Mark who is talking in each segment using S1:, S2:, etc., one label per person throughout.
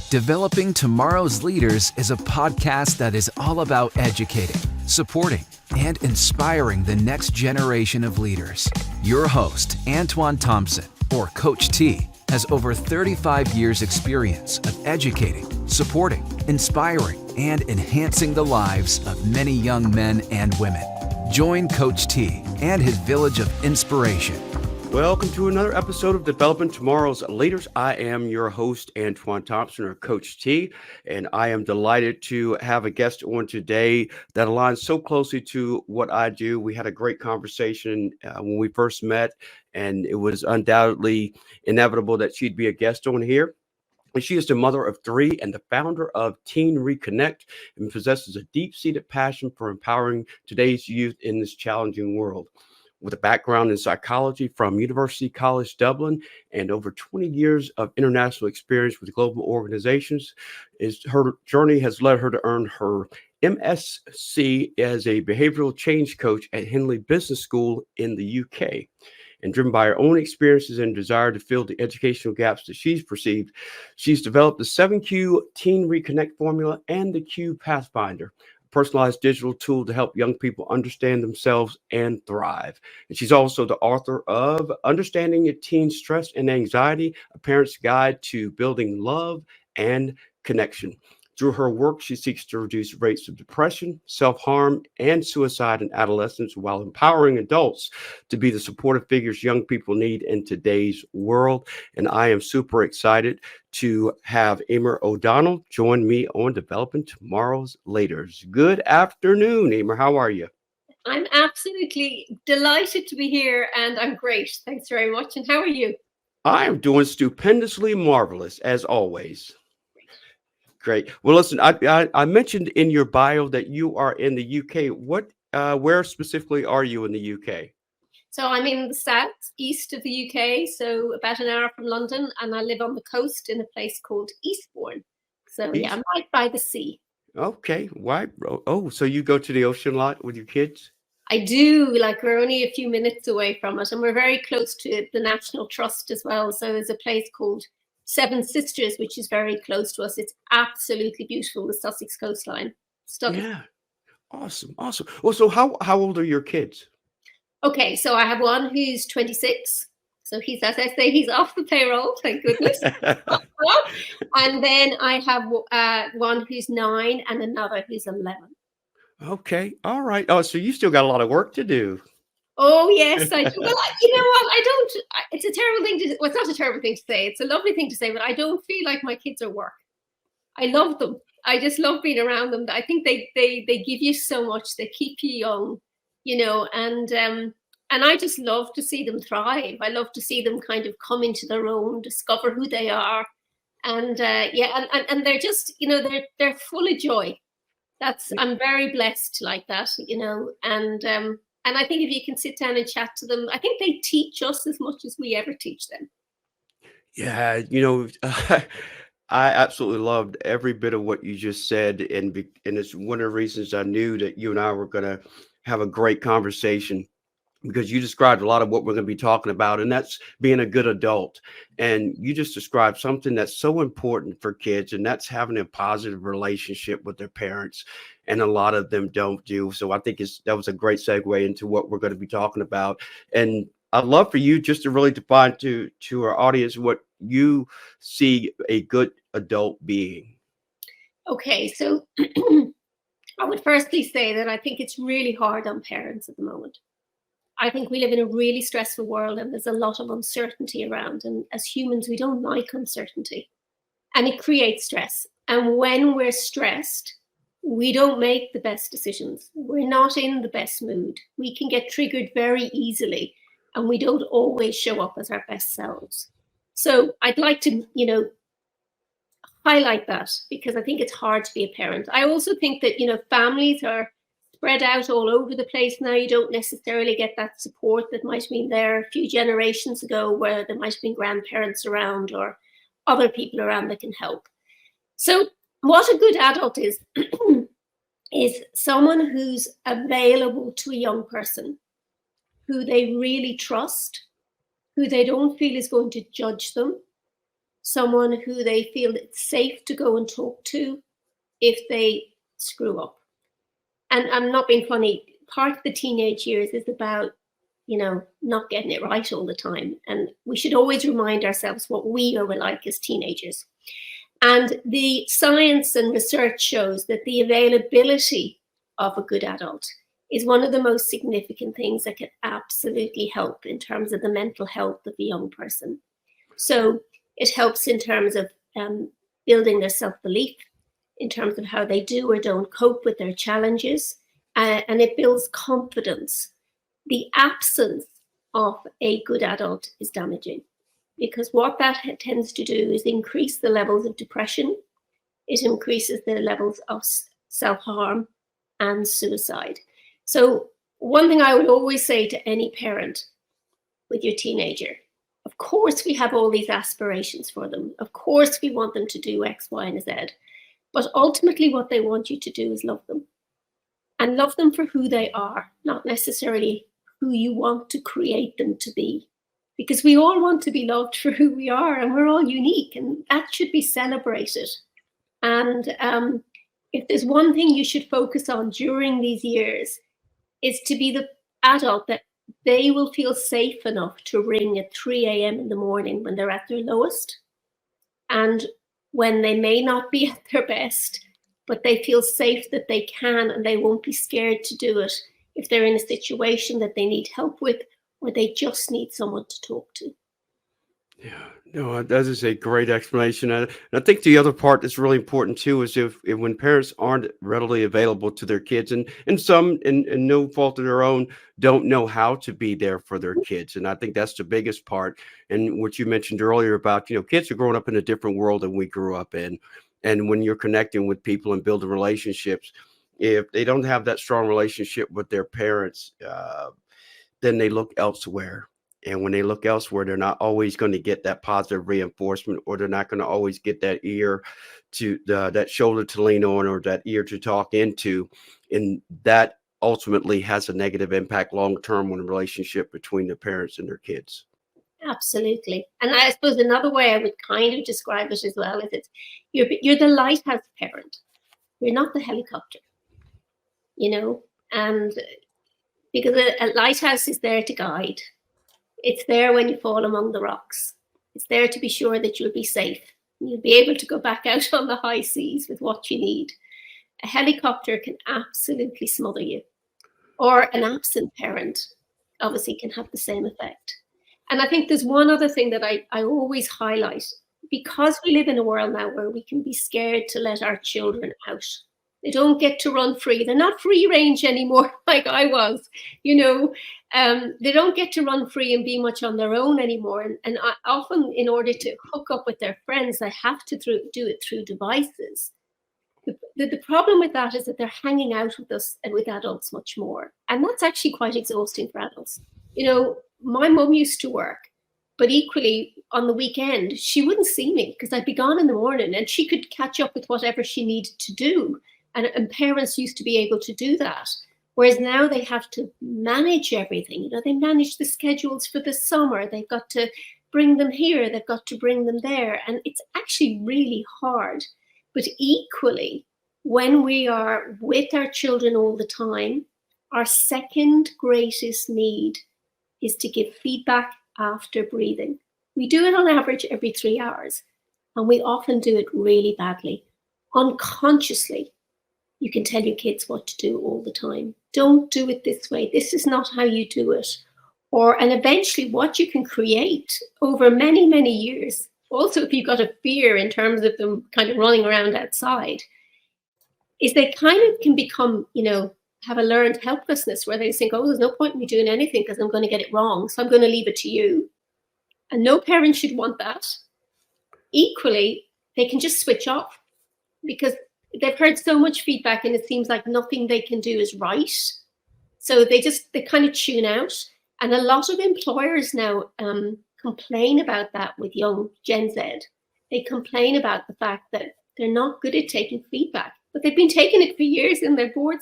S1: Developing Tomorrow's Leaders is a podcast that is all about educating, supporting, and inspiring the next generation of leaders. Your host, Antoine Thompson, or Coach T, has over 35 years' experience of educating, supporting, inspiring, and enhancing the lives of many young men and women. Join Coach T and his village of inspiration.
S2: Welcome to another episode of Developing Tomorrow's Leaders. I am your host, Antoine Thompson, or Coach T, and I am delighted to have a guest on today that aligns so closely to what I do. We had a great conversation when we first met, and it was undoubtedly inevitable that she'd be a guest on here. And she is the mother of three and the founder of TeenReconnect, and possesses a deep-seated passion for empowering today's youth in this challenging world. With a background in psychology from University College Dublin and over 20 years of international experience with global organizations, her journey has led her to earn her MSc as a behavioral change coach at Henley Business School in the UK. And driven by her own experiences and desire to fill the educational gaps that she's perceived, she's developed the 7Q TeenReconnect Formula and the Q Pathfinder, personalized digital tool to help young people understand themselves and thrive. And she's also the author of Understanding Your Teen Stress and Anxiety, a parent's guide to building love and connection. Through her work, she seeks to reduce rates of depression, self-harm, and suicide in adolescents while empowering adults to be the supportive figures young people need in today's world. And I am super excited to have Emer O'Donnell join me on Developing Tomorrow's Leaders. Good afternoon, Emer. How are you?
S3: I'm absolutely delighted to be here, and I'm great. Thanks very much. And how are you?
S2: I am doing stupendously marvelous, as always. Great. Well, listen, I mentioned in your bio that you are in the UK. Where specifically are you in the UK?
S3: So I'm in the south east of the UK, so about an hour from London, and I live on the coast in a place called Eastbourne. So yeah, I'm right by the sea.
S2: Okay. Why? Oh, so you go to the ocean a lot with your kids?
S3: I do. Like, we're only a few minutes away from it, and we're very close to the National Trust as well. So there's a place called Seven Sisters, which is very close to us. It's absolutely beautiful, the Sussex coastline. Stunning.
S2: Yeah. Awesome. Well, so how old are your kids?
S3: Okay, so I have one who's 26. So he's, as I say, he's off the payroll, thank goodness. And then I have one who's 9 and another who's 11.
S2: Okay. All right. Oh, so you still got a lot of work to do.
S3: Oh, yes, I do. Well, you know what? It's a terrible thing to, well, it's not a terrible thing to say. It's a lovely thing to say, but I don't feel like my kids are work. I love them. I just love being around them. I think they give you so much. They keep you young, you know, and I just love to see them thrive. I love to see them kind of come into their own, discover who they are. And and they're just, you know, they're full of joy. I'm very blessed like that, you know, and I think if you can sit down and chat to them, I think they teach us as much as we ever teach them.
S2: Yeah, you know, I absolutely loved every bit of what you just said, and it's one of the reasons I knew that you and I were going to have a great conversation, because you described a lot of what we're going to be talking about, and that's being a good adult. And you just described something that's so important for kids, and that's having a positive relationship with their parents. And a lot of them don't do. So I think that was a great segue into what we're going to be talking about. And I'd love for you just to really define to our audience what you see a good adult being.
S3: Okay, so I would firstly say that I think it's really hard on parents at the moment. I think we live in a really stressful world, and there's a lot of uncertainty around. And as humans, we don't like uncertainty, and it creates stress. And when we're stressed, we don't make the best decisions. We're not in the best mood. We can get triggered very easily, and we don't always show up as our best selves. So I'd like to, you know, highlight that, because I think it's hard to be a parent. I also think that, you know, families are spread out all over the place now. You don't necessarily get that support that might have been there a few generations ago, where there might have been grandparents around or other people around that can help. So what a good adult is, is someone who's available to a young person, who they really trust, who they don't feel is going to judge them, someone who they feel it's safe to go and talk to if they screw up. And I'm not being funny. Part of the teenage years is about, not getting it right all the time. And we should always remind ourselves what we are like as teenagers. And the science and research shows that the availability of a good adult is one of the most significant things that can absolutely help in terms of the mental health of a young person. So it helps in terms of building their self-belief, in terms of how they do or don't cope with their challenges, and it builds confidence. The absence of a good adult is damaging, because what that tends to do is increase the levels of depression. It increases the levels of self-harm and suicide. So one thing I would always say to any parent with your teenager, of course we have all these aspirations for them. Of course we want them to do X, Y, and Z. But ultimately what they want you to do is love them. And love them for who they are, not necessarily who you want to create them to be. Because we all want to be loved for who we are, and we're all unique, and that should be celebrated. And if there's one thing you should focus on during these years, is to be the adult that they will feel safe enough to ring at 3 a.m. in the morning when they're at their lowest, and when they may not be at their best, but they feel safe that they can, and they won't be scared to do it if they're in a situation that they need help with, or they just need someone to talk to.
S2: Yeah, no, that is a great explanation. And I think the other part that's really important too is if when parents aren't readily available to their kids, and some, in no fault of their own, don't know how to be there for their kids. And I think that's the biggest part. And what you mentioned earlier about, kids are growing up in a different world than we grew up in. And when you're connecting with people and building relationships, if they don't have that strong relationship with their parents, then they look elsewhere. And when they look elsewhere, they're not always going to get that positive reinforcement, or they're not going to always get that ear to that shoulder to lean on, or that ear to talk into. And that ultimately has a negative impact long term on the relationship between the parents and their kids.
S3: Absolutely. And I suppose another way I would kind of describe it as well is you're the lighthouse parent. You're not the helicopter, and because a lighthouse is there to guide. It's there when you fall among the rocks. It's there to be sure that you'll be safe. You'll be able to go back out on the high seas with what you need. A helicopter can absolutely smother you. Or an absent parent obviously can have the same effect. And I think there's one other thing that I always highlight. Because we live in a world now where we can be scared to let our children out. They don't get to run free. They're not free range anymore like I was, They don't get to run free and be much on their own anymore. And I, often, in order to hook up with their friends, they have to do it through devices. The problem with that is that they're hanging out with us and with adults much more. And that's actually quite exhausting for adults. My mum used to work, but equally on the weekend, she wouldn't see me because I'd be gone in the morning, and she could catch up with whatever she needed to do. And parents used to be able to do that. Whereas now they have to manage everything. They manage the schedules for the summer. They've got to bring them here. They've got to bring them there. And it's actually really hard. But equally, when we are with our children all the time, our second greatest need is to give feedback after breathing. We do it on average every 3 hours, and we often do it really badly. Unconsciously, you can tell your kids what to do all the time. Don't do it this way. This is not how you do it. And eventually what you can create over many, many years, also if you've got a fear in terms of them kind of running around outside, is they kind of can become, have a learned helplessness where they think, oh, there's no point in me doing anything because I'm going to get it wrong. So I'm going to leave it to you. And no parent should want that. Equally, they can just switch off because they've heard so much feedback and it seems like nothing they can do is right. So they kind of tune out. And a lot of employers now complain about that with young Gen Z. They complain about the fact that they're not good at taking feedback, but they've been taking it for years and they're bored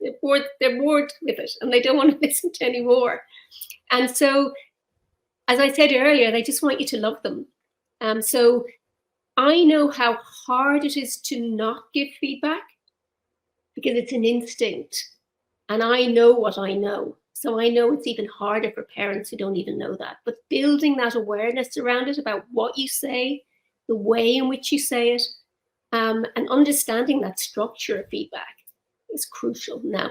S3: with it and they don't want to listen to any more. And so, as I said earlier, they just want you to love them. So I know how hard it is to not give feedback because it's an instinct. And I know what I know. So I know it's even harder for parents who don't even know that. But building that awareness around it, about what you say, the way in which you say it, and understanding that structure of feedback is crucial now.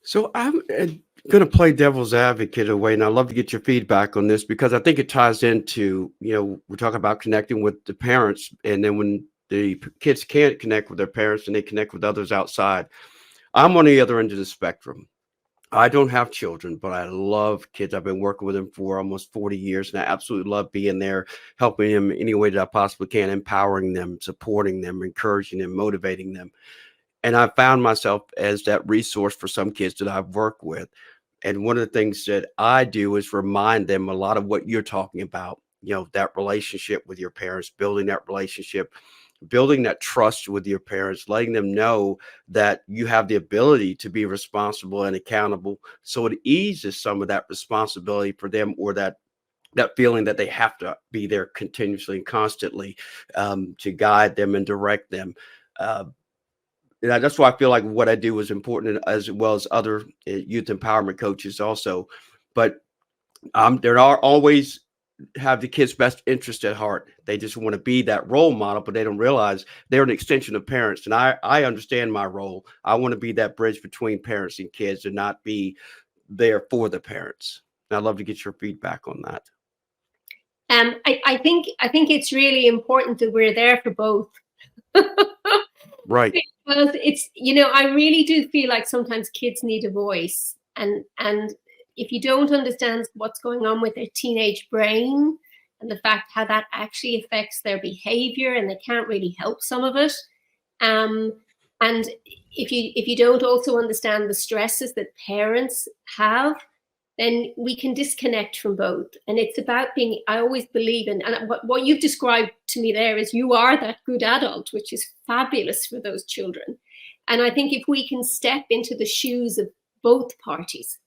S2: So I'm going to play devil's advocate away, and I'd love to get your feedback on this because I think it ties into, we're talking about connecting with the parents, and then when the kids can't connect with their parents and they connect with others outside. I'm on the other end of the spectrum. I don't have children, but I love kids. I've been working with them for almost 40 years, and I absolutely love being there, helping them any way that I possibly can, empowering them, supporting them, encouraging them, motivating them. And I found myself as that resource for some kids that I've worked with. And one of the things that I do is remind them a lot of what you're talking about, that relationship with your parents, building that relationship, building that trust with your parents, letting them know that you have the ability to be responsible and accountable. So it eases some of that responsibility for them, or that feeling that they have to be there continuously and constantly to guide them and direct them. That's why I feel like what I do is important, as well as other youth empowerment coaches also. But there are always have the kids' best interest at heart. They just want to be that role model, but they don't realize they're an extension of parents. And I understand my role. I want to be that bridge between parents and kids and not be there for the parents. And I'd love to get your feedback on that.
S3: I think it's really important that we're there for both.
S2: Right.
S3: Because it's, I really do feel like sometimes kids need a voice, and if you don't understand what's going on with their teenage brain and the fact how that actually affects their behavior, and they can't really help some of it, and if you don't also understand the stresses that parents have, then we can disconnect from both. And it's about being, I always believe in, and what you've described to me there is you are that good adult, which is fabulous for those children. And I think if we can step into the shoes of both parties,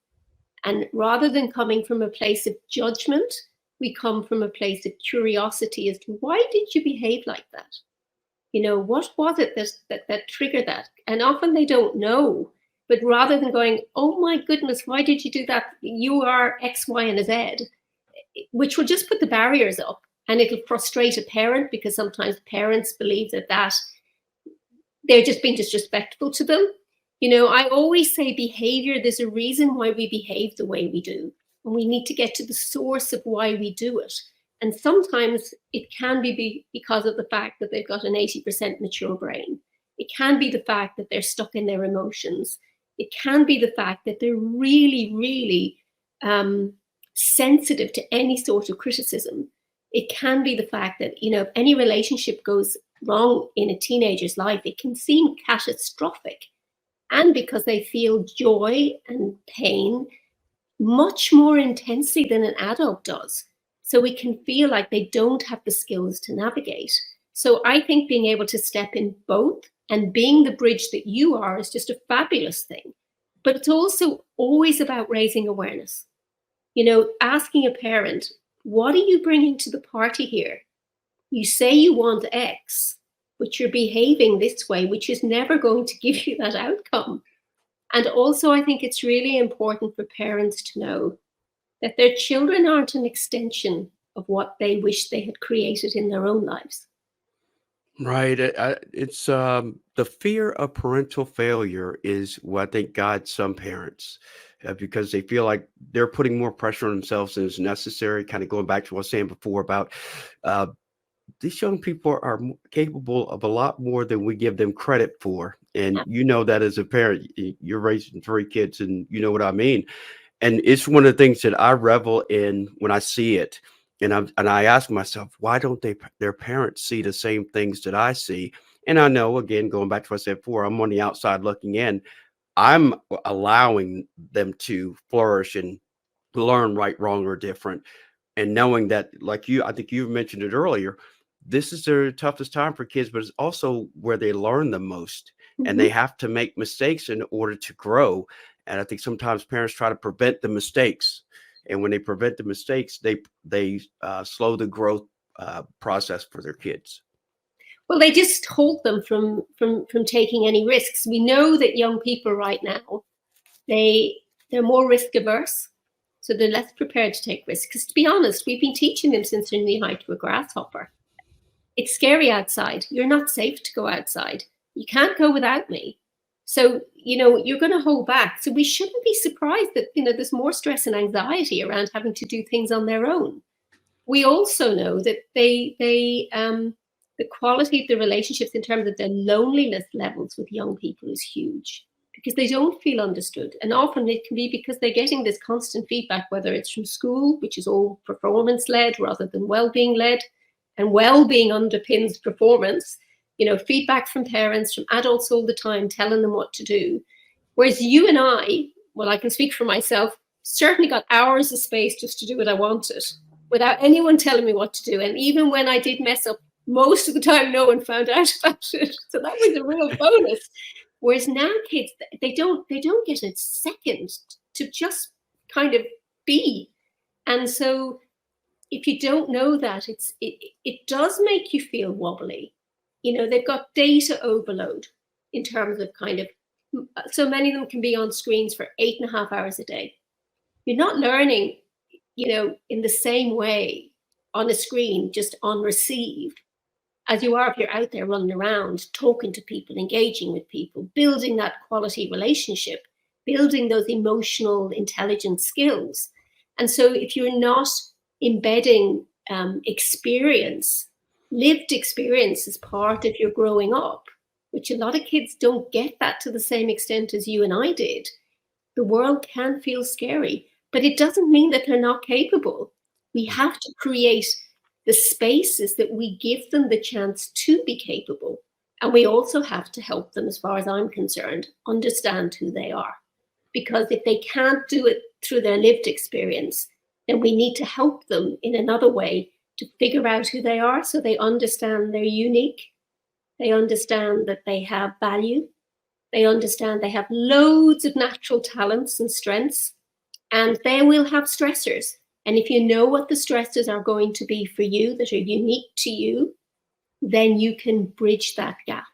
S3: and rather than coming from a place of judgment, we come from a place of curiosity as to why did you behave like that? What was it that triggered that? And often they don't know. But rather than going, oh my goodness, why did you do that? You are X, Y, and Z, which will just put the barriers up, and it'll frustrate a parent, because sometimes parents believe that they're just being disrespectful to them. I always say behavior, there's a reason why we behave the way we do, and we need to get to the source of why we do it. And sometimes it can be because of the fact that they've got an 80% mature brain. It can be the fact that they're stuck in their emotions. It can be the fact that they're really, really sensitive to any sort of criticism. It can be the fact that, if any relationship goes wrong in a teenager's life, it can seem catastrophic. And because they feel joy and pain much more intensely than an adult does. So we can feel like they don't have the skills to navigate. So I think being able to step in both and being the bridge that you are is just a fabulous thing. But it's also always about raising awareness. Asking a parent, what are you bringing to the party here? You say you want X, but you're behaving this way, which is never going to give you that outcome. And also, I think it's really important for parents to know that their children aren't an extension of what they wish they had created in their own lives.
S2: Right. It's the fear of parental failure is what I think guides some parents, because they feel like they're putting more pressure on themselves than is necessary. Kind of going back to what I was saying before about uh, these young people are capable of a lot more than we give them credit for. And that as a parent, you're raising 3 kids, and you know what I mean. And it's one of the things that I revel in when I see it. And I ask myself, why don't their parents see the same things that I see? And I know, again, going back to what I said before, I'm on the outside looking in. I'm allowing them to flourish and learn right, wrong, or different. And knowing that, like I think you mentioned it earlier, this is their toughest time for kids, but it's also where they learn the most.
S3: Mm-hmm.
S2: And they have to make mistakes in order to grow. And I think sometimes parents try to prevent the mistakes. And when they prevent the mistakes, they slow the growth process for their kids.
S3: Well, they just hold them from taking any risks. We know that young people right now, they're more risk averse, so they're less prepared to take risks. Because to be honest, we've been teaching them since they're knee high to a grasshopper. It's scary outside. You're not safe to go outside. You can't go without me. So, you're going to hold back. So we shouldn't be surprised that, there's more stress and anxiety around having to do things on their own. We also know that the quality of the relationships in terms of their loneliness levels with young people is huge because they don't feel understood. And often it can be because they're getting this constant feedback, whether it's from school, which is all performance-led rather than well-being led, and well-being underpins performance, feedback from parents, from adults all the time, telling them what to do. Whereas you and I, well, I can speak for myself, certainly got hours of space just to do what I wanted without anyone telling me what to do. And even when I did mess up, most of the time, no one found out about it. So that was a real bonus. Whereas now kids, they don't get a second to just kind of be. And so if you don't know that, it does make you feel wobbly. They've got data overload in terms of so many of them can be on screens for 8.5 hours a day. You're not learning, in the same way on a screen, just on receive, as you are if you're out there running around, talking to people, engaging with people, building that quality relationship, building those emotional intelligence skills. And so if you're not embedding lived experience as part of your growing up, which a lot of kids don't get that to the same extent as you and I did, the world can feel scary, but it doesn't mean that they're not capable. We have to create the spaces that we give them the chance to be capable. And we also have to help them, as far as I'm concerned, understand who they are. Because if they can't do it through their lived experience, then we need to help them in another way to figure out who they are so they understand they're unique. They understand that they have value. They understand they have loads of natural talents and strengths, and they will have stressors. And if you know what the stressors are going to be for you that are unique to you, then you can bridge that gap.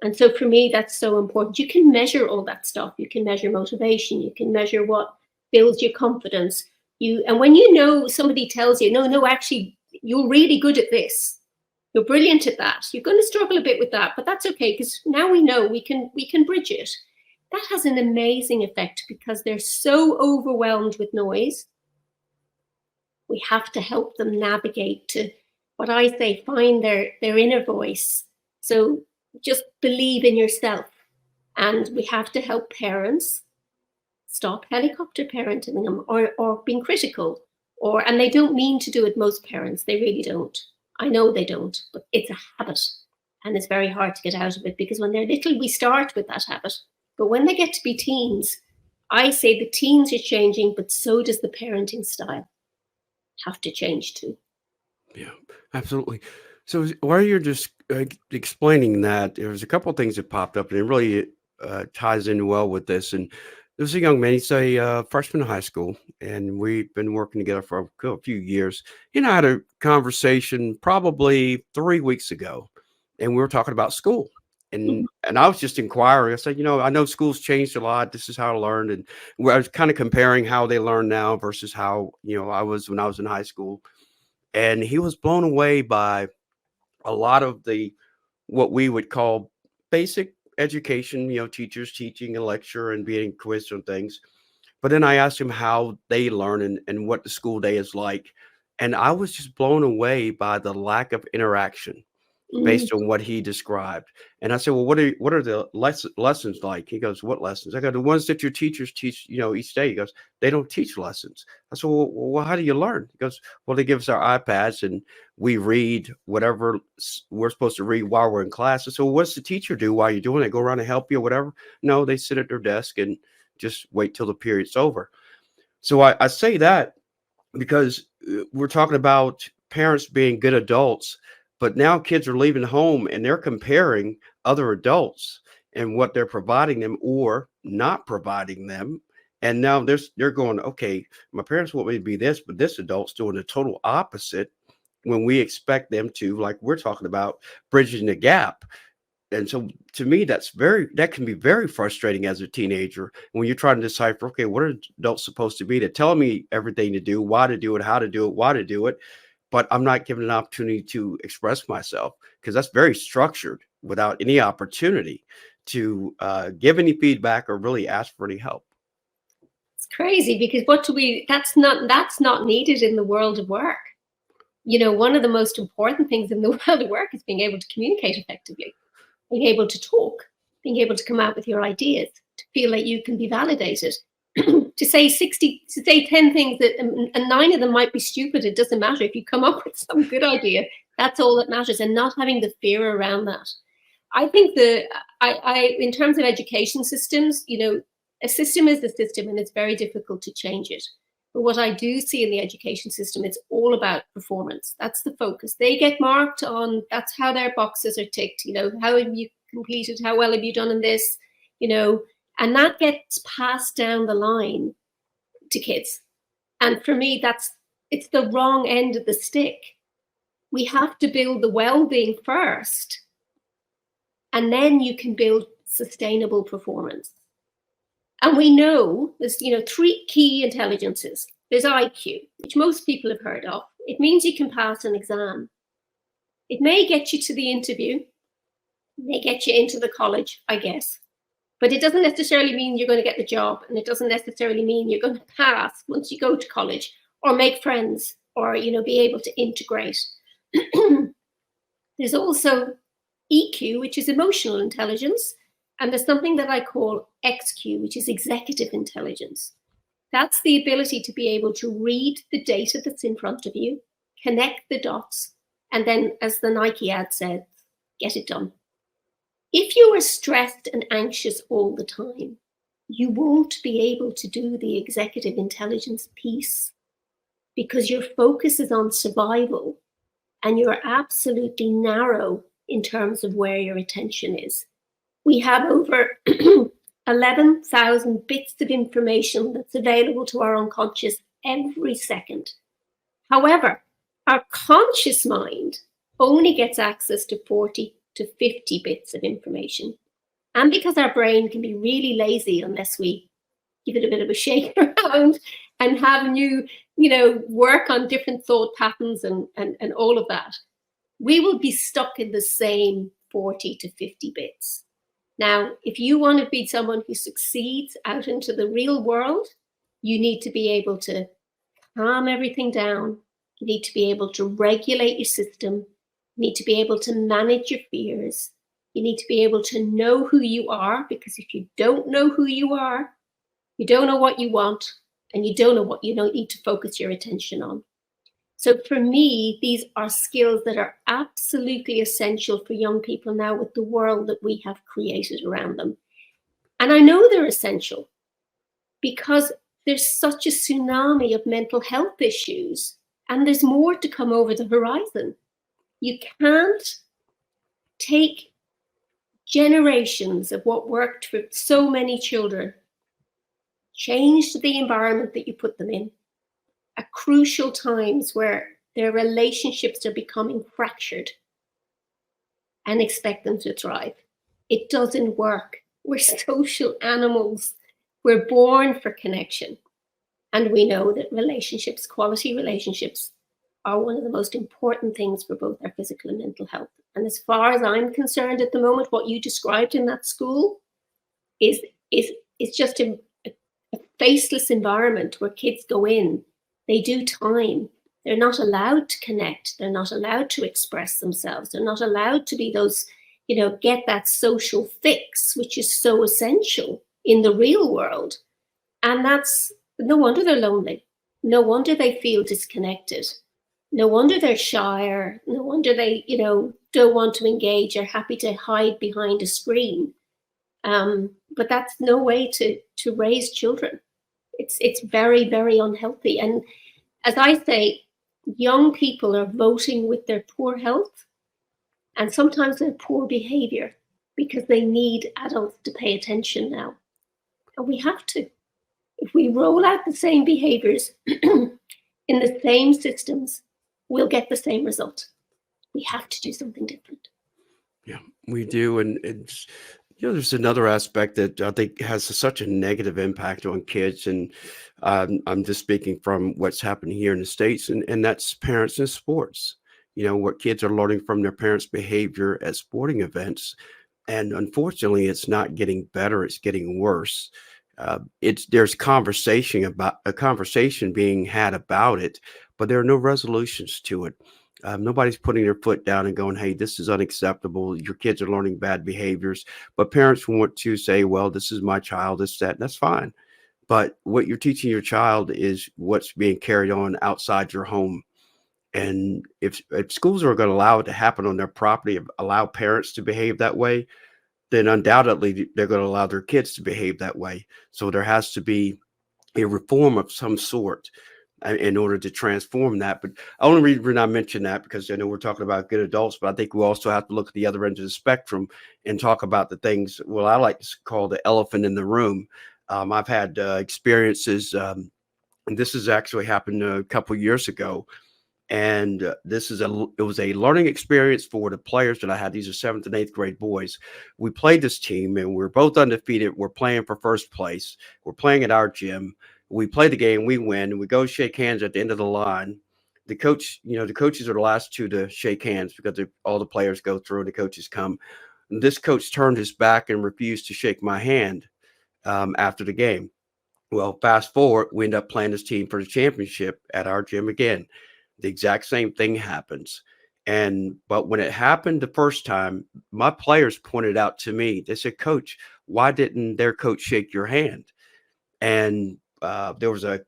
S3: And so for me, that's so important. You can measure all that stuff. You can measure motivation. You can measure what builds your confidence. And when somebody tells you, no, actually, you're really good at this. You're brilliant at that. You're going to struggle a bit with that, but that's okay because now we know we can bridge it. That has an amazing effect because they're so overwhelmed with noise. We have to help them navigate to what I say, find their inner voice. So just believe in yourself. And we have to help parents stop helicopter parenting them or being critical. And they don't mean to do it, most parents. They really don't. I know they don't, but it's a habit. And it's very hard to get out of it because when they're little, we start with that habit. But when they get to be teens, I say the teens are changing, but so does the parenting style. Have to change too.
S2: Yeah, absolutely. So while you're just explaining that, there's a couple of things that popped up, and it really ties in well with this. And there's a young man, he's a freshman in high school, and we've been working together for a few years. He and I had a conversation probably 3 weeks ago, and we were talking about school. And I was just inquiring. I said, I know school's changed a lot. This is how I learned. And I was kind of comparing how they learn now versus how, I was when I was in high school. And he was blown away by a lot of what we would call basic education, teachers teaching a lecture and being quizzed on things. But then I asked him how they learn and what the school day is like. And I was just blown away by the lack of interaction based on what he described. And I said, well, what are the lessons like? He goes, what lessons? I go, the ones that your teachers teach, each day. He goes, they don't teach lessons. I said, well, how do you learn? He goes, well, they give us our iPads and we read whatever we're supposed to read while we're in class. I said, well, what's the teacher do while you're doing it? Go around and help you or whatever? No, they sit at their desk and just wait till the period's over. So I say that because we're talking about parents being good adults. But now kids are leaving home and they're comparing other adults and what they're providing them or not providing them. And now they're going, okay, my parents want me to be this, but this adult's doing the total opposite when we expect them to, like we're talking about, bridging the gap. And so to me, that can be very frustrating as a teenager when you're trying to decipher, okay, what are adults supposed to be? They're telling me everything to do, why to do it, how to do it, why to do it, but I'm not given an opportunity to express myself, because that's very structured without any opportunity to give any feedback or really ask for any help.
S3: It's crazy, because that's not needed in the world of work. One of the most important things in the world of work is being able to communicate effectively, being able to talk, being able to come out with your ideas, to feel like you can be validated, to say 10 things that, and 9 of them might be stupid. It doesn't matter. If you come up with some good idea, that's all that matters, and not having the fear around that. I think in terms of education systems, a system is a system, and it's very difficult to change it. But what I do see in the education system, it's all about performance. That's the focus. They get marked on, that's how their boxes are ticked. How have you completed? How well have you done in this? And that gets passed down the line to kids. And for me, it's the wrong end of the stick. We have to build the well-being first, and then you can build sustainable performance. And we know there's, 3 key intelligences. There's IQ, which most people have heard of. It means you can pass an exam. It may get you to the interview, it may get you into the college, I guess. But it doesn't necessarily mean you're going to get the job, and it doesn't necessarily mean you're going to pass once you go to college, or make friends, or be able to integrate. There's also EQ, which is emotional intelligence, and there's something that I call XQ, which is executive intelligence. That's the ability to be able to read the data that's in front of you, connect the dots, and then, as the Nike ad said, get it done. If you are stressed and anxious all the time, you won't be able to do the executive intelligence piece, because your focus is on survival, and you're absolutely narrow in terms of where your attention is. We have over 11,000 bits of information that's available to our unconscious every second. However, our conscious mind only gets access to 40 to 50 bits of information. And because our brain can be really lazy unless we give it a bit of a shake around and have new, work on different thought patterns and all of that, we will be stuck in the same 40 to 50 bits. Now, if you want to be someone who succeeds out into the real world, you need to be able to calm everything down. You need to be able to regulate your system. You need to be able to manage your fears. You need to be able to know who you are, because if you don't know who you are, you don't know what you want, and you don't know what you need to focus your attention on. So for me, these are skills that are absolutely essential for young people now, with the world that we have created around them. And I know they're essential because there's such a tsunami of mental health issues, and there's more to come over the horizon. You can't take generations of what worked for so many children, change the environment that you put them in at crucial times where their relationships are becoming fractured, and expect them to thrive. It doesn't work. We're social animals. We're born for connection. And we know that relationships, quality relationships, are one of the most important things for both our physical and mental health. And as far as I'm concerned at the moment, what you described in that school is just a faceless environment where kids go in. They do time. They're not allowed to connect. They're not allowed to express themselves. They're not allowed to be those, get that social fix, which is so essential in the real world. And that's no wonder they're lonely. No wonder they feel disconnected. No wonder they're shy, or no wonder they, don't want to engage, or happy to hide behind a screen. But that's no way to raise children. It's very, very unhealthy. And as I say, young people are voting with their poor health and sometimes their poor behavior, because they need adults to pay attention now. And we have to. if we roll out the same behaviors in the same systems, we'll get the same result. We have to do something different.
S2: Yeah, we do. And it's, there's another aspect that I think has such a negative impact on kids. And I'm just speaking from what's happening here in the States, and that's parents in sports. What kids are learning from their parents' behavior at sporting events. And unfortunately, it's not getting better, it's getting worse. There's a conversation being had about it, but there are no resolutions to it. Nobody's putting their foot down and going, hey, this is unacceptable. Your kids are learning bad behaviors. But parents want to say, well, this is my child, this, that, and that's fine. But what you're teaching your child is what's being carried on outside your home. And if schools are going to allow it to happen on their property, allow parents to behave that way, then undoubtedly they're going to allow their kids to behave that way. So there has to be a reform of some sort in order to transform that. But only reason I mention that because I know we're talking about good adults, but I think we also have to look at the other end of the spectrum and talk about the things, well, I like to call the elephant in the room. I've had experiences, and this has actually happened a couple years ago. And it was a learning experience for the players that I had. These are 7th and 8th grade boys. We played this team and we're both undefeated. We're playing for first place. We're playing at our gym. We play the game, we win, and we go shake hands at the end of the line. The coaches are the last two to shake hands because all the players go through and the coaches come. And this coach turned his back and refused to shake my hand after the game. Well, fast forward, we end up playing this team for the championship at our gym again. The exact same thing happens. But when it happened the first time, my players pointed out to me, they said, Coach, why didn't their coach shake your hand? And there was a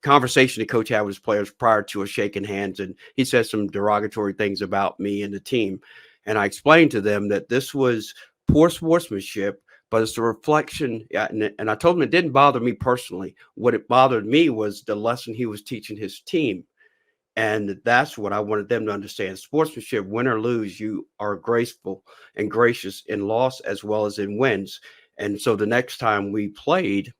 S2: conversation the coach had with his players prior to us shaking hands. And he said some derogatory things about me and the team. And I explained to them that this was poor sportsmanship, but it's a reflection. And I told him it didn't bother me personally. What it bothered me was the lesson he was teaching his team. And that's what I wanted them to understand. Sportsmanship, win or lose, you are graceful and gracious in loss as well as in wins. And so the next time we played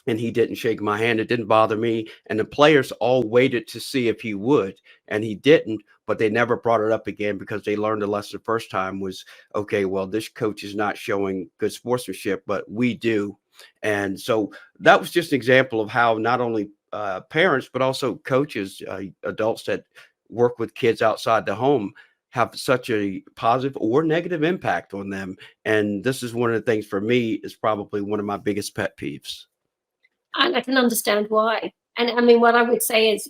S2: and he didn't shake my hand, it didn't bother me. And the players all waited to see if he would, and he didn't, but they never brought it up again because they learned the lesson the first time was, okay, well, this coach is not showing good sportsmanship, but we do. And so that was just an example of how not only parents, but also coaches, adults that work with kids outside the home have such a positive or negative impact on them. And this is one of the things for me is probably one of my biggest pet peeves.
S3: And I can understand why. And I mean, what I would say is,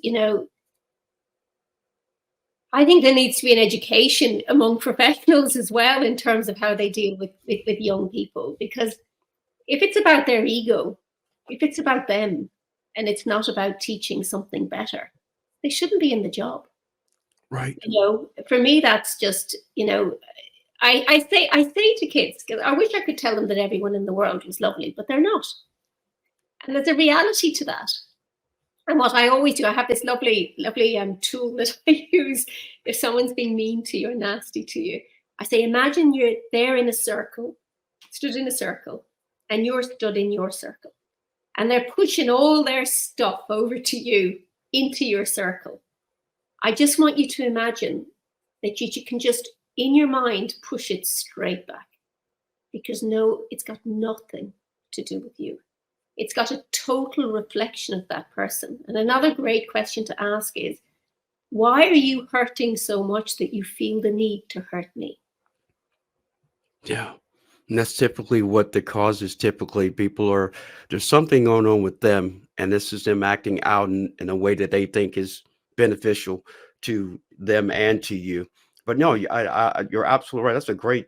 S3: I think there needs to be an education among professionals as well in terms of how they deal with young people. Because if it's about their ego, if it's about them, and it's not about teaching something better, they shouldn't be in the job.
S2: Right.
S3: For me, that's just, I say to kids, because I wish I could tell them that everyone in the world was lovely, but they're not. And there's a reality to that. And what I always do, I have this lovely tool that I use if someone's being mean to you or nasty to you. I say, imagine you're there in a circle, stood in a circle, and you're stood in your circle. And they're pushing all their stuff over to you into your circle. I just want you to imagine that you can just, in your mind, push it straight back. Because no, it's got nothing to do with you. It's got a total reflection of that person. And another great question to ask is, why are you hurting so much that you feel the need to hurt me?
S2: Yeah. And that's typically what the cause is. Typically, there's something going on with them, and this is them acting out in a way that they think is beneficial to them and to you. But no, you're absolutely right. That's a great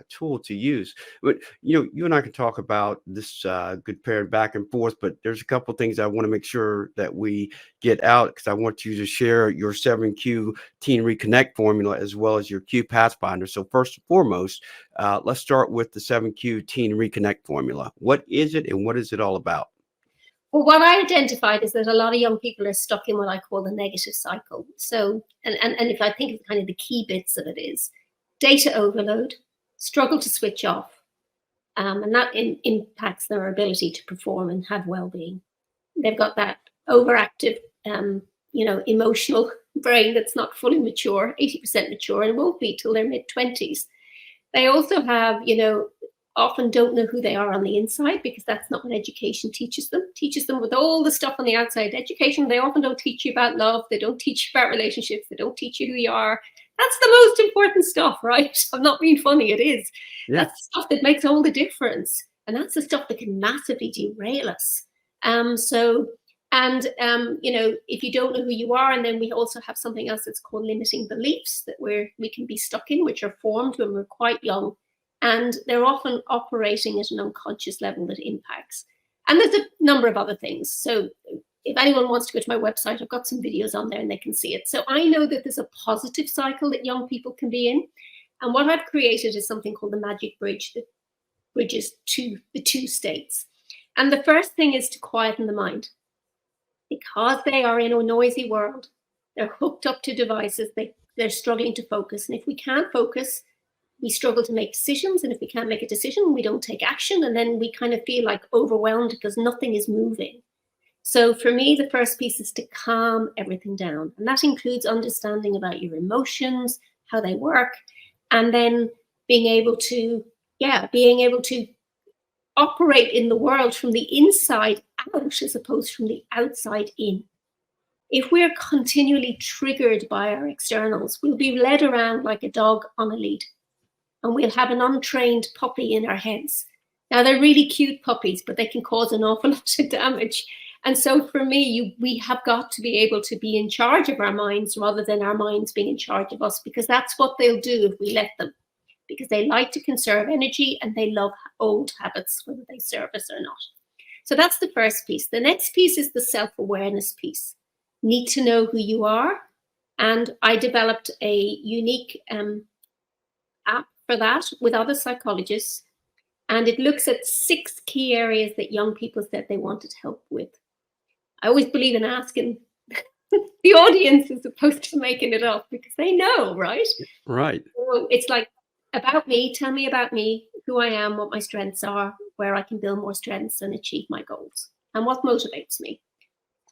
S2: tool to use. But you and I can talk about this good parent back and forth. But there's a couple of things I want to make sure that we get out because I want you to share your 7Q TeenReconnect formula as well as your Q Pathfinder. So first and foremost, let's start with the 7Q TeenReconnect formula. What is it, and what is it all about?
S3: Well, what I identified is that a lot of young people are stuck in what I call the negative cycle. So, and if I think kind of the key bits of it is data overload, struggle to switch off, And that impacts their ability to perform and have well-being. They've got that overactive, emotional brain that's not fully mature, 80% mature, and won't be till their mid-20s. They also have, often don't know who they are on the inside, because that's not what education teaches them. Teaches them with all the stuff on the outside. Education, they often don't teach you about love. They don't teach you about relationships. They don't teach you who you are. That's the most important stuff, right? I'm not being funny, it is.
S2: Yeah.
S3: That's the stuff that makes all the difference. And that's the stuff that can massively derail us. If you don't know who you are, and then we also have something else that's called limiting beliefs that we can be stuck in, which are formed when we're quite young. And they're often operating at an unconscious level that impacts. And there's a number of other things. So if anyone wants to go to my website, I've got some videos on there and they can see it. So I know that there's a positive cycle that young people can be in. And what I've created is something called the magic bridge that bridges to the two states. And the first thing is to quieten the mind. Because they are in a noisy world, they're hooked up to devices, they're struggling to focus. And if we can't focus, we struggle to make decisions. And if we can't make a decision, we don't take action. And then we kind of feel like overwhelmed because nothing is moving. So for me, the first piece is to calm everything down. And that includes understanding about your emotions, how they work, and then being able to operate in the world from the inside out as opposed from the outside in. If we're continually triggered by our externals, we'll be led around like a dog on a lead. And we'll have an untrained puppy in our heads. Now, they're really cute puppies, but they can cause an awful lot of damage. And so for me, we have got to be able to be in charge of our minds rather than our minds being in charge of us, because that's what they'll do if we let them, because they like to conserve energy and they love old habits, whether they serve us or not. So that's the first piece. The next piece is the self-awareness piece. Need to know who you are. And I developed a unique app for that with other psychologists, and it looks at 6 key areas that young people said they wanted help with. I always believe in asking the audience as opposed to making it up, because they know, right?
S2: Right.
S3: So it's like, about me, tell me about me, who I am, what my strengths are, where I can build more strengths and achieve my goals, and what motivates me.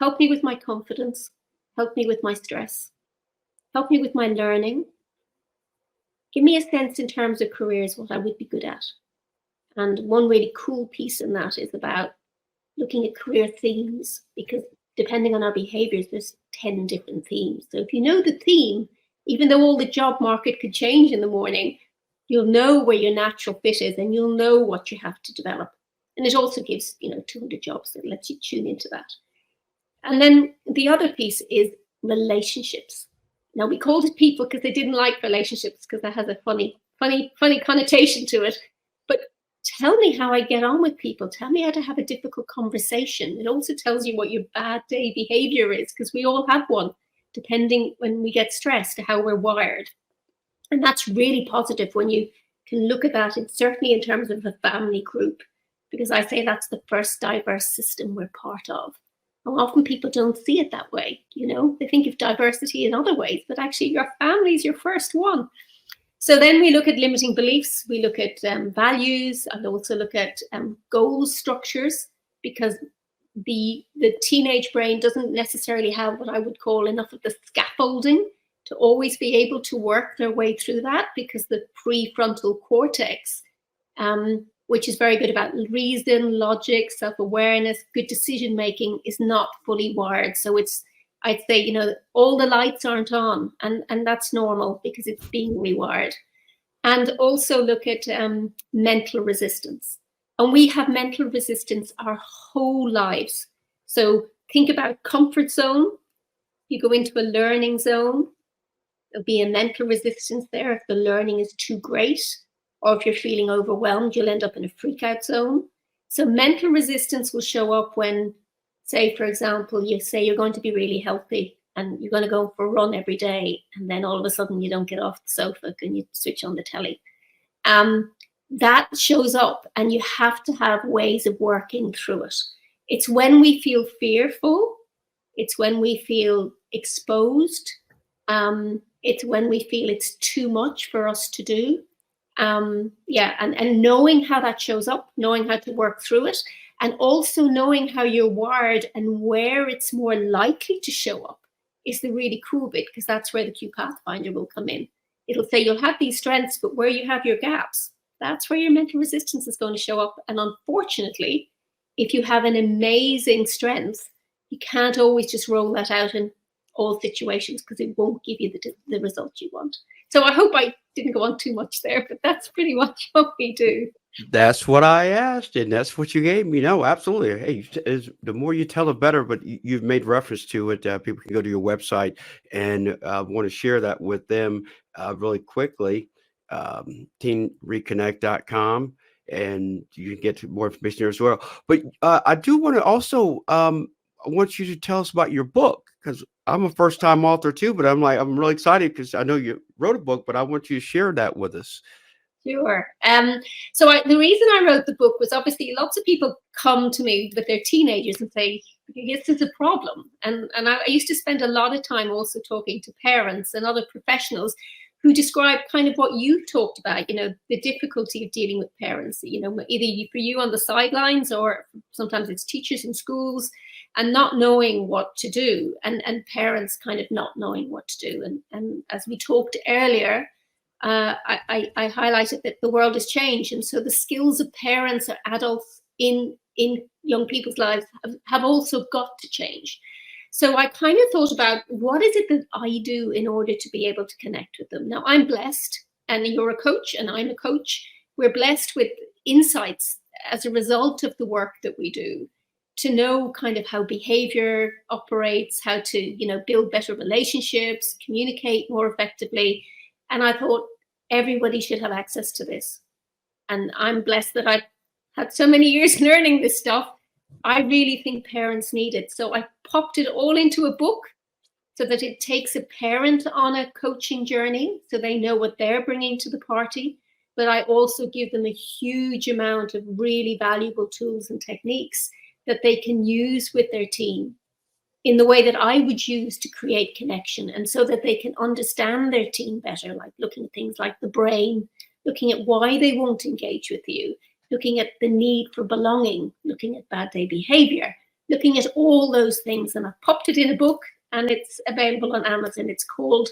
S3: Help me with my confidence, help me with my stress, help me with my learning. Give me a sense in terms of careers, what I would be good at. And one really cool piece in that is about looking at career themes, because depending on our behaviors, there's 10 different themes. So if you know the theme, even though all the job market could change in the morning, you'll know where your natural fit is and you'll know what you have to develop. And it also gives, 200 jobs that lets you tune into that. And then the other piece is relationships. Now, we called it people because they didn't like relationships, because that has a funny connotation to it. But tell me how I get on with people. Tell me how to have a difficult conversation. It also tells you what your bad day behavior is, because we all have one, depending when we get stressed, how we're wired. And that's really positive when you can look at that, and certainly in terms of a family group, because I say that's the first diverse system we're part of. And often people don't see it that way. They think of diversity in other ways, but actually your family is your first one. So then we look at limiting beliefs, we look at values, and also look at goals structures, because the teenage brain doesn't necessarily have what I would call enough of the scaffolding to always be able to work their way through that, because the prefrontal cortex, which is very good about reason, logic, self-awareness, good decision-making, is not fully wired. So I'd say, all the lights aren't on, and that's normal because it's being rewired. And also look at mental resistance. And we have mental resistance our whole lives. So think about comfort zone. You go into a learning zone, there'll be a mental resistance there if the learning is too great, or if you're feeling overwhelmed, you'll end up in a freak out zone. So mental resistance will show up when, say, for example, you say you're going to be really healthy and you're going to go for a run every day, and then all of a sudden you don't get off the sofa and you switch on the telly. That shows up, and you have to have ways of working through it. It's when we feel fearful, it's when we feel exposed, it's when we feel it's too much for us to do. Yeah, and knowing how that shows up, knowing how to work through it, and also knowing how you're wired and where it's more likely to show up is the really cool bit, because that's where the Q Pathfinder will come in. It'll say you'll have these strengths, but where you have your gaps, that's where your mental resistance is going to show up. And unfortunately, if you have an amazing strength, you can't always just roll that out in all situations, because it won't give you the result you want. So I hope I didn't go on too much there, but that's pretty much what we do.
S2: That's what I asked, and that's what you gave me. No, absolutely. Hey, the more you tell, the better. But you've made reference to it. People can go to your website and want to share that with them really quickly. TeenReconnect.com, and you can get more information there as well. But I do want to also I want you to tell us about your book, because I'm a first-time author too. But I'm really excited because I know you wrote a book, but I want you to share that with us.
S3: Sure. So the reason I wrote the book was, obviously lots of people come to me with their teenagers and say, this is a problem. And I used to spend a lot of time also talking to parents and other professionals who describe kind of what you talked about, the difficulty of dealing with parents, either for you on the sidelines, or sometimes it's teachers in schools, and not knowing what to do, and parents kind of not knowing what to do. And as we talked earlier, I highlighted that the world has changed, and so the skills of parents or adults in young people's lives have also got to change. So I kind of thought about, what is it that I do in order to be able to connect with them? Now, I'm blessed, and you're a coach, and I'm a coach. We're blessed with insights as a result of the work that we do, to know kind of how behavior operates, how to build better relationships, communicate more effectively. And I thought everybody should have access to this. And I'm blessed that I've had so many years learning this stuff. I really think parents need it. So I popped it all into a book, so that it takes a parent on a coaching journey, so they know what they're bringing to the party. But I also give them a huge amount of really valuable tools and techniques that they can use with their team in the way that I would use to create connection, and so that they can understand their team better, like looking at things like the brain, looking at why they won't engage with you, looking at the need for belonging, looking at bad day behavior, looking at all those things. And I popped it in a book, and it's available on Amazon. It's called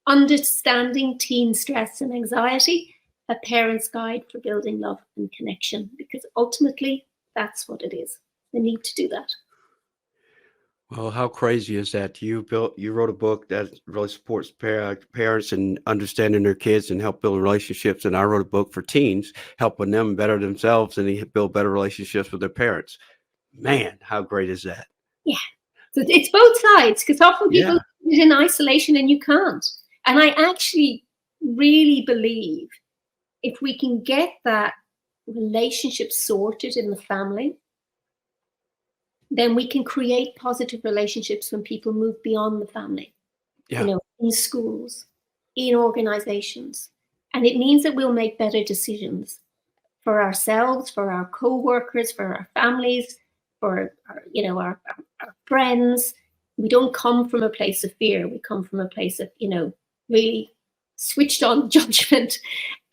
S3: Understanding Teen Stress and Anxiety, a Parent's Guide for Building Love and Connection, because ultimately that's what it is, the need to do that.
S2: Well, how crazy is that? You wrote a book that really supports parents and understanding their kids and help build relationships. And I wrote a book for teens, helping them better themselves and build better relationships with their parents. Man, how great is that?
S3: Yeah. So it's both sides, because often people
S2: Yeah.
S3: do it in isolation and you can't. And I actually really believe if we can get that relationship sorted in the family, then we can create positive relationships when people move beyond the family,
S2: Yeah.
S3: in schools, in organizations. And it means that we'll make better decisions for ourselves, for our co-workers, for our families, for our friends. We don't come from a place of fear. We come from a place of, really switched on judgment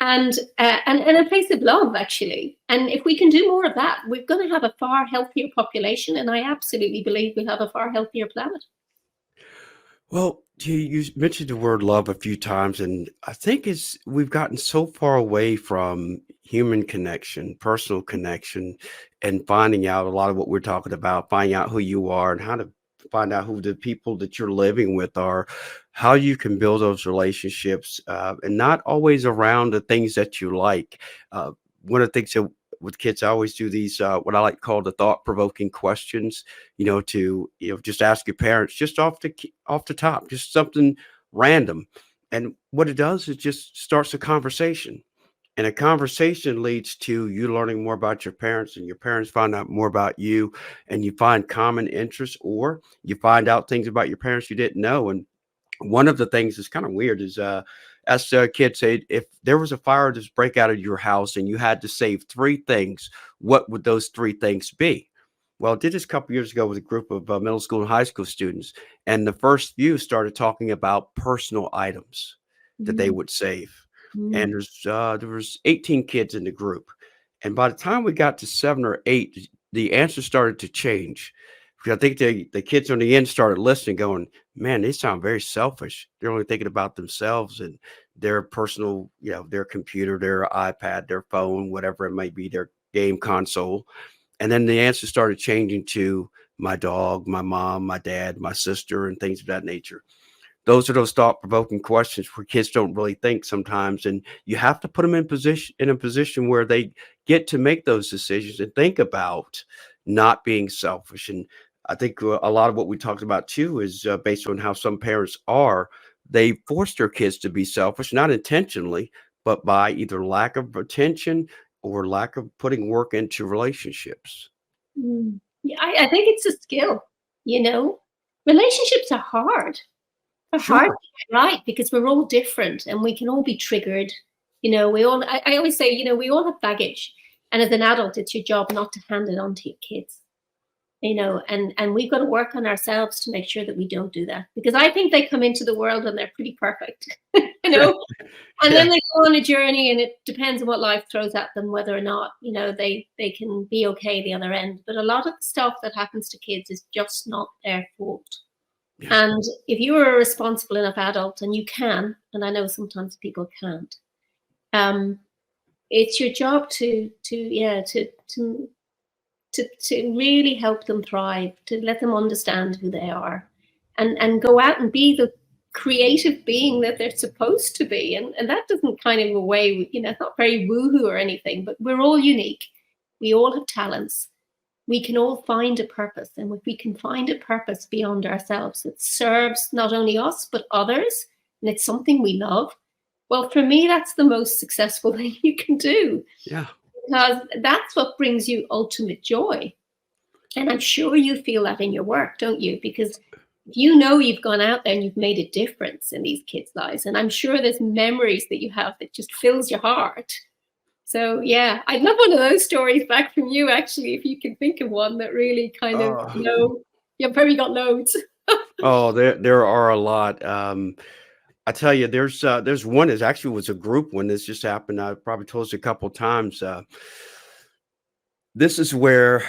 S3: and a place of love, actually. And if we can do more of that, we're going to have a far healthier population. And I absolutely believe we'll have a far healthier planet.
S2: Well, you mentioned the word love a few times, and I think we've gotten so far away from human connection, personal connection, and finding out a lot of what we're talking about, finding out who you are and how to find out who the people that you're living with are, how you can build those relationships, and not always around the things that you like. One of the things that with kids, I always do these, what I like to call the thought-provoking questions, to, just ask your parents just off the top, just something random. And what it does is just starts a conversation. And a conversation leads to you learning more about your parents, and your parents find out more about you, and you find common interests, or you find out things about your parents you didn't know. And one of the things that's kind of weird is, as a kid said, if there was a fire to break out of your house and you had to save three things, what would those three things be? Well, I did this a couple years ago with a group of middle school and high school students, and the first few started talking about personal items that they would save.
S3: Mm.
S2: and there was 18 kids in the group. And by the time we got to 7 or 8, the answers started to change. Because I think the kids on the end started listening, going, "Man, they sound very selfish. They're only thinking about themselves and their personal, their computer, their iPad, their phone, whatever it might be, their game console." And then the answers started changing to my dog, my mom, my dad, my sister, and things of that nature. Those are those thought-provoking questions where kids don't really think sometimes, and you have to put them in a position where they get to make those decisions and think about not being selfish. And I think a lot of what we talked about too is based on how some parents are. They force their kids to be selfish, not intentionally, but by either lack of attention or lack of putting work into relationships.
S3: Mm. Yeah, I think it's a skill, you know. Relationships are hard. They're hard
S2: Sure.
S3: to get right because we're all different and we can all be triggered. I always say, we all have baggage. And as an adult, it's your job not to hand it on to your kids. And we've got to work on ourselves to make sure that we don't do that. Because I think they come into the world and they're pretty perfect. you know, and
S2: Yeah.
S3: then they go on a journey and it depends on what life throws at them, whether or not, they can be okay the other end. But a lot of the stuff that happens to kids is just not their fault.
S2: Yeah.
S3: And if you are a responsible enough adult, and you can, and I know sometimes people can't, it's your job to really help them thrive, to let them understand who they are, and go out and be the creative being that they're supposed to be. And that doesn't kind of away, it's not very woohoo or anything, but we're all unique. We all have talents. We can all find a purpose. And if we can find a purpose beyond ourselves that serves not only us, but others, and it's something we love, well, for me, that's the most successful thing you can do,
S2: Yeah.
S3: because that's what brings you ultimate joy. And I'm sure you feel that in your work, don't you? Because you've gone out there and you've made a difference in these kids' lives. And I'm sure there's memories that you have that just fills your heart. So yeah, I'd love one of those stories back from you, actually, if you can think of one that really kind of,
S2: Uh,
S3: you've probably got loads.
S2: oh, there are a lot. I tell you, there's one that actually was a group one. This just happened. I probably told you a couple times. This is where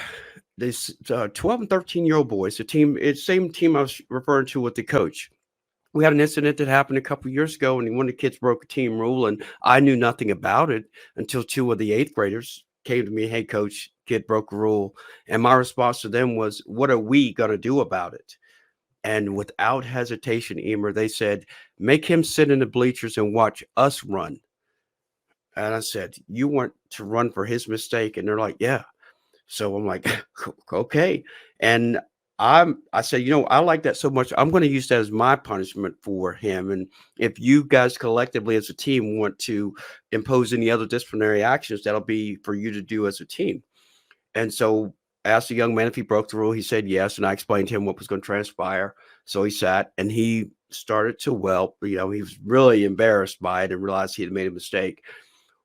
S2: this 12 and 13-year-old boys, it's the same team I was referring to with the coach. We had an incident that happened a couple years ago, and one of the kids broke a team rule, and I knew nothing about it until two of the eighth graders came to me, "Hey, coach, kid broke a rule." And my response to them was, "What are we going to do about it?" And without hesitation, Emer, they said, "Make him sit in the bleachers and watch us run." And I said, "You want to run for his mistake?" And they're like, "Yeah." So I'm like, "Okay." And I said, "I like that so much. I'm going to use that as my punishment for him. And if you guys collectively as a team want to impose any other disciplinary actions, that'll be for you to do as a team." And so I asked the young man if he broke the rule. He said yes. And I explained to him what was going to transpire. So he sat and he started to whelp. He was really embarrassed by it and realized he had made a mistake.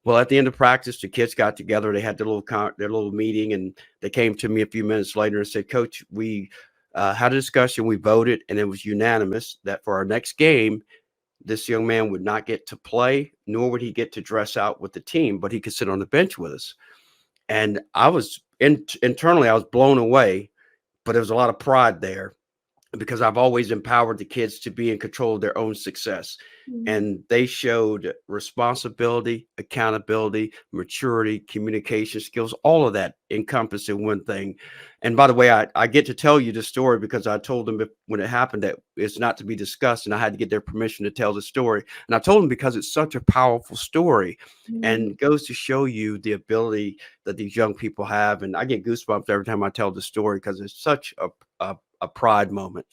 S2: Well, at the end of practice, the kids got together. They had their little meeting, and they came to me a few minutes later and said, "Coach, we had a discussion. We voted, and it was unanimous that for our next game, this young man would not get to play, nor would he get to dress out with the team, but he could sit on the bench with us." And I was internally, I was blown away, but there was a lot of pride there because I've always empowered the kids to be in control of their own success.
S3: Mm.
S2: And they showed responsibility, accountability, maturity, communication skills, all of that encompassed in one thing. And by the way, I get to tell you the story because I told them when it happened that it's not to be discussed, and I had to get their permission to tell the story. And I told them because it's such a powerful story
S3: Mm.
S2: and goes to show you the ability that these young people have. And I get goosebumps every time I tell the story because it's such a pride moment.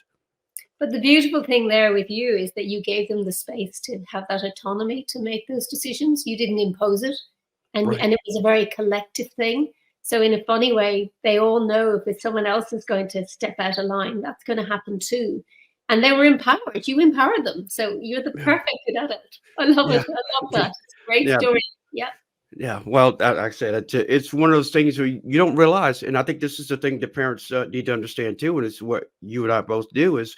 S3: But the beautiful thing there with you is that you gave them the space to have that autonomy to make those decisions. You didn't impose it. And,
S2: Right.
S3: and it was a very collective thing. So in a funny way, they all know if someone else is going to step out of line, that's going to happen too. And they were empowered. You empowered them. So you're the
S2: Yeah.
S3: perfect adult. I love
S2: Yeah.
S3: it. I love that. It's a great
S2: Yeah.
S3: story. Yeah.
S2: Yeah. Well, like I said, it's one of those things where you don't realize. And I think this is the thing that parents need to understand too. And it's what you and I both do is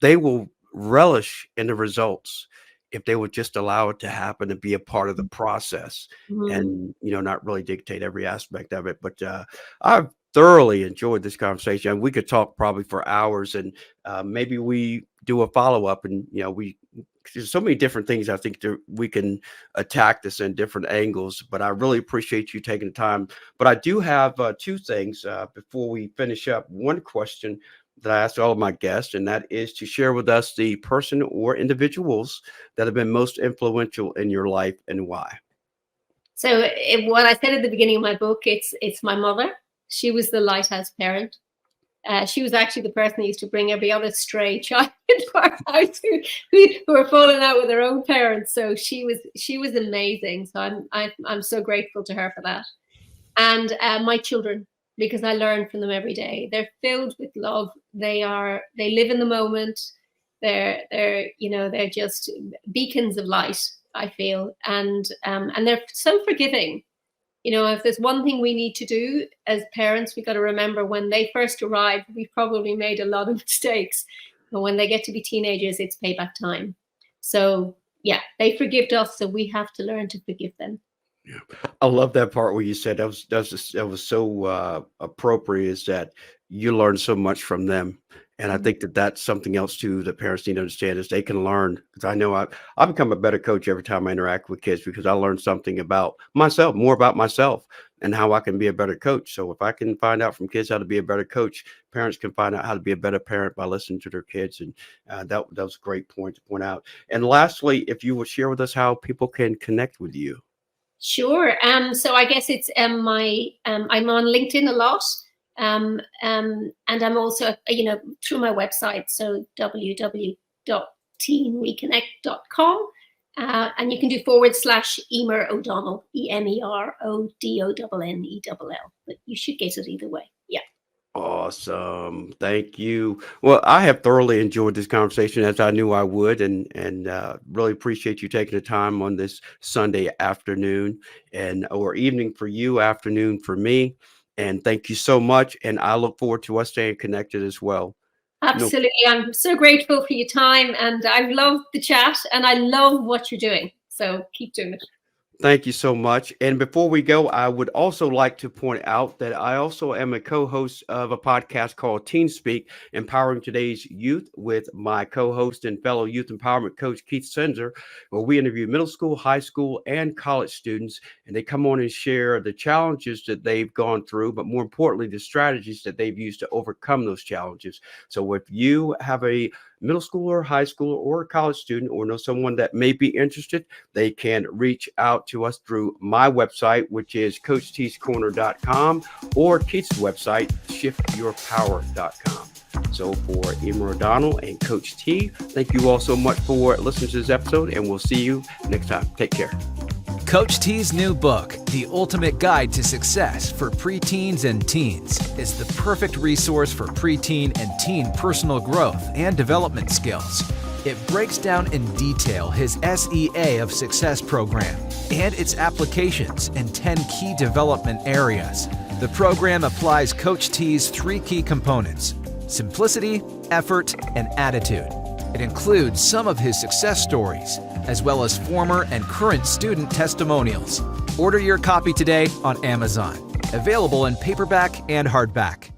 S2: they will relish in the results. if they would just allow it to happen and be a part of the process
S3: Mhm.
S2: and, not really dictate every aspect of it. But I've thoroughly enjoyed this conversation. And we could talk probably for hours, and maybe we do a follow-up, and, there's so many different things I think that we can attack this in different angles, but I really appreciate you taking the time. But I do have two things before we finish up. One question that I asked all of my guests, and that is to share with us the person or individuals that have been most influential in your life and why.
S3: So what I said at the beginning of my book, it's my mother. She was the lighthouse parent. She was actually the person that used to bring every other stray child into our house who were falling out with their own parents. So she was amazing. So I'm so grateful to her for that. And my children, because I learn from them every day. They're filled with love. They live in the moment. They're just beacons of light, I feel, and they're so forgiving. If there's one thing we need to do as parents, we got to remember when they first arrived, we probably made a lot of mistakes. But when they get to be teenagers, it's payback time. So yeah, they forgive us, so we have to learn to forgive them.
S2: Yeah. I love that part where you said that was so appropriate, is that you learn so much from them. And I think that that's something else too that parents need to understand, is they can learn. Because I know I become a better coach every time I interact with kids, because I learn something about myself, more about myself, and how I can be a better coach. So if I can find out from kids how to be a better coach, parents can find out how to be a better parent by listening to their kids. And that was a great point to point out. And lastly, if you would share with us how people can connect with you.
S3: Sure. So I guess it's I'm on LinkedIn a lot. And I'm also, through my website, so www.TeenReconnect.com. And you can do /Emer O'Donnell, EmeroDonnell. But you should get it either way. Yeah.
S2: Awesome. Thank you. Well, I have thoroughly enjoyed this conversation, as I knew I would, and really appreciate you taking the time on this Sunday afternoon or evening for you, afternoon for me. And thank you so much. And I look forward to us staying connected as well.
S3: Absolutely. I'm so grateful for your time, and I love the chat, and I love what you're doing. So keep doing it.
S2: Thank you so much. And before we go, I would also like to point out that I also am a co-host of a podcast called Teen Speak, Empowering Today's Youth, with my co-host and fellow youth empowerment coach, Keith Senzer, where we interview middle school, high school, and college students, and they come on and share the challenges that they've gone through, but more importantly, the strategies that they've used to overcome those challenges. So if you have a middle schooler, high schooler, or a college student, or know someone that may be interested, they can reach out to us through my website, which is CoachTsCorner.com, or Keith's website, ShiftYourPower.com. So for Emer O'Donnell and Coach T, thank you all so much for listening to this episode, and we'll see you next time. Take care.
S1: Coach T's new book, The Ultimate Guide to Success for Preteens and Teens, is the perfect resource for preteen and teen personal growth and development skills. It breaks down in detail his SEA of Success program and its applications in 10 key development areas. The program applies Coach T's 3 key components: simplicity, effort, and attitude. It includes some of his success stories, as well as former and current student testimonials. Order your copy today on Amazon. Available in paperback and hardback.